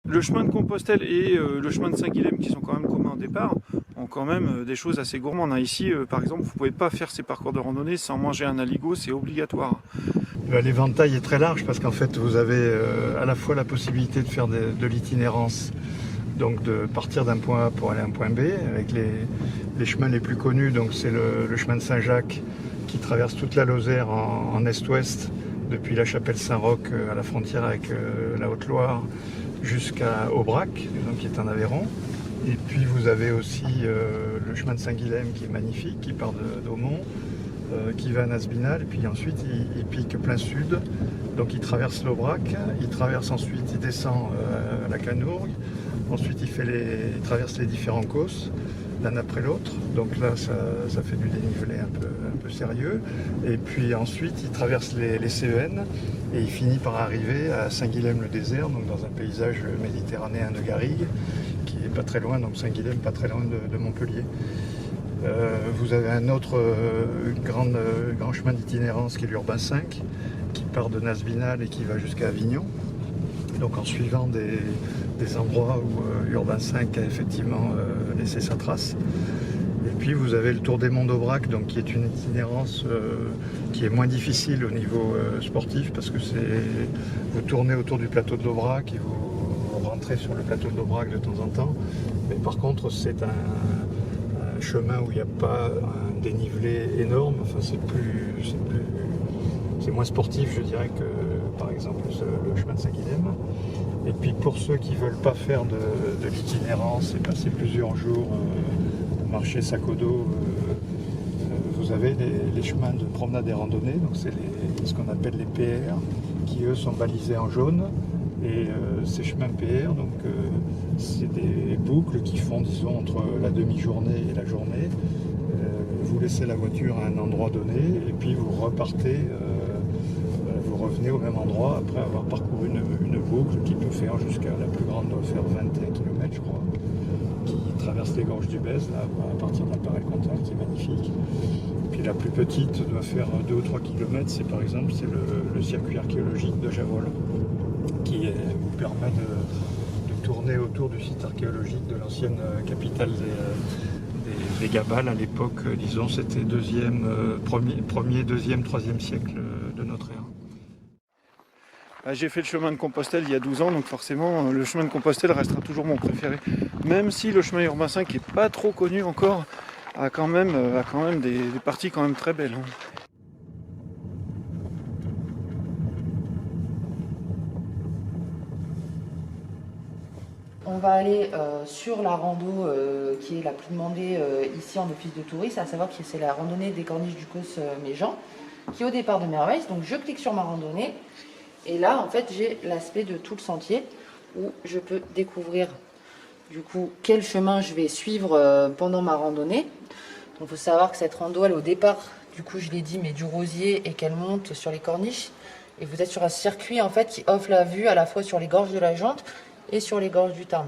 Le chemin de Compostelle et le chemin de Saint-Guilhem, qui sont quand même communs au départ, ont quand même des choses assez gourmandes. Ici, par exemple, vous ne pouvez pas faire ces parcours de randonnée sans manger un aligot, c'est obligatoire. L'éventail est très large parce qu'en fait, vous avez à la fois la possibilité de faire de l'itinérance, donc de partir d'un point A pour aller à un point B, avec les chemins les plus connus. Donc c'est le chemin de Saint-Jacques qui traverse toute la Lozère en est-ouest, depuis la chapelle Saint-Roch à la frontière avec la Haute-Loire, jusqu'à Aubrac, donc qui est en Aveyron. Et puis vous avez aussi le chemin de Saint-Guilhem qui est magnifique, qui part d'Aumont, qui va à Nasbinal, et puis ensuite il pique plein sud. Donc il traverse l'Aubrac, il descend la Canourgue, ensuite il traverse les différents causses, l'un après l'autre. Donc là ça fait du dénivelé un peu sérieux. Et puis ensuite il traverse les Cévennes et il finit par arriver à Saint-Guilhem-le-Désert, donc dans un paysage méditerranéen de garrigues, qui est pas très loin, donc Saint-Guilhem pas très loin de Montpellier. Vous avez un autre grand chemin d'itinérance qui est l'Urbain 5, qui part de Nasbinal et qui va jusqu'à Avignon. Donc en suivant des endroits où Urbain 5 a effectivement laissé sa trace. Et puis vous avez le Tour des Monts d'Aubrac, donc qui est une itinérance qui est moins difficile au niveau sportif, parce que vous tournez autour du plateau de l'Aubrac et vous rentrez sur le plateau de l'Aubrac de temps en temps. Mais par contre c'est un chemin où il n'y a pas un dénivelé énorme, enfin c'est moins sportif, je dirais, que par exemple le chemin de Saint-Guilhem. Et puis pour ceux qui ne veulent pas faire de l'itinérance et passer plusieurs jours marcher sac au dos, vous avez les chemins de promenade et randonnée, donc c'est ce qu'on appelle les PR, qui eux sont balisés en jaune. Et ces chemins PR, donc c'est des boucles qui font, disons, entre la demi-journée et la journée. Vous laissez la voiture à un endroit donné et puis vous repartez, vous revenez au même endroit après avoir parcouru une boucle qui peut faire jusqu'à, la plus grande doit faire 21 km, je crois, qui traverse les gorges du Bèze, là, à partir d'un pareil contact, qui est magnifique. Puis la plus petite doit faire 2 ou 3 km, c'est par exemple le circuit archéologique de Javol, qui vous permet de tourner autour du site archéologique de l'ancienne capitale des Gabales. À l'époque, disons, c'était premier, deuxième, troisième siècle de notre ère. J'ai fait le chemin de Compostelle il y a 12 ans, donc forcément le chemin de Compostelle restera toujours mon préféré. Même si le chemin urbain 5 n'est pas trop connu encore, a quand même des parties quand même très belles. On va aller sur la rando qui est la plus demandée ici en office de tourisme, à savoir que c'est la randonnée des corniches du Causse Méjean, qui est au départ de Merveille. Donc je clique sur ma randonnée et là en fait j'ai l'aspect de tout le sentier où je peux découvrir du coup quel chemin je vais suivre pendant ma randonnée. Donc il faut savoir que cette rando elle est au départ, du coup je l'ai dit, mais du Rosier, et qu'elle monte sur les corniches. Et vous êtes sur un circuit en fait qui offre la vue à la fois sur les gorges de la Jonte et sur les gorges du Tarn.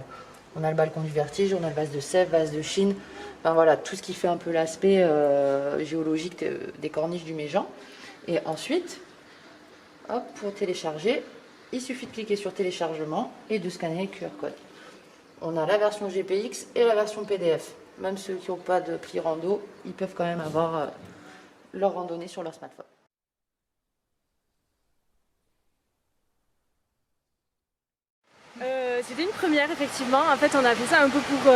On a le balcon du Vertige, on a le vase de Sèvres, vase de Chine, enfin voilà, tout ce qui fait un peu l'aspect géologique des corniches du Méjean. Et ensuite, hop, pour télécharger, il suffit de cliquer sur téléchargement et de scanner le QR code. On a la version GPX et la version PDF. Même ceux qui n'ont pas de pli rando, ils peuvent quand même avoir leur randonnée sur leur smartphone. C'était une première, effectivement. En fait, on a fait ça un peu pour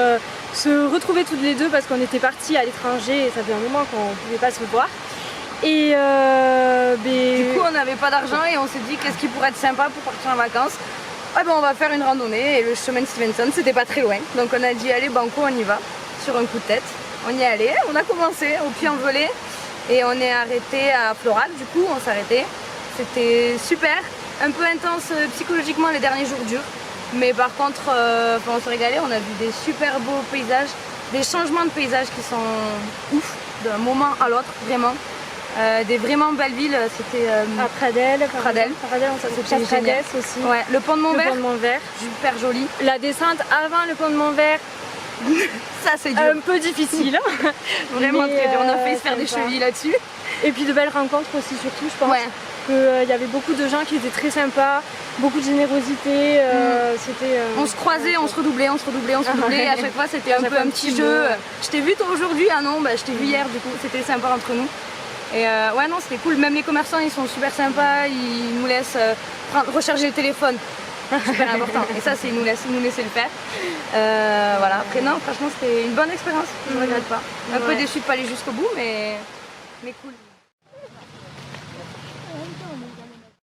se retrouver toutes les deux parce qu'on était partis à l'étranger et ça fait un moment qu'on ne pouvait pas se voir. Et du coup, on n'avait pas d'argent et on s'est dit qu'est-ce qui pourrait être sympa pour partir en vacances. Ah ben, on va faire une randonnée et le chemin de Stevenson, c'était pas très loin. Donc on a dit allez banco, on y va, sur un coup de tête. On y est allé, on a commencé au Puy-en-Velay et on est arrêté à Floral. Du coup, on s'est arrêté. C'était super, un peu intense psychologiquement, les derniers jours durs. Mais par contre, on s'est régalé, on a vu des super beaux paysages, des changements de paysages qui sont ouf, d'un moment à l'autre, vraiment. Des vraiment belles villes, c'était à Pradelles, ça c'était génial aussi. Ouais, le pont de Montvert, super joli. La descente avant le pont de Montvert, ça c'est dur. Un peu difficile. Vraiment très dur, on a failli se faire des chevilles là-dessus. Et puis de belles rencontres aussi surtout, je pense. Ouais. Qu'il y avait beaucoup de gens qui étaient très sympas, beaucoup de générosité. On se croisait, on se redoublait. Et à chaque fois, c'était un peu un petit jeu. Je t'ai vu toi aujourd'hui? Ah non, je t'ai vu hier, du coup, c'était sympa entre nous. Et ouais, non, c'était cool. Même les commerçants, ils sont super sympas. Ils nous laissent recharger le téléphone. Super important. Et ça, c'est ils nous laissaient le faire. Voilà. Après, non, franchement, c'était une bonne expérience. Je ne regrette pas. Un peu déçu de pas aller jusqu'au bout, mais cool.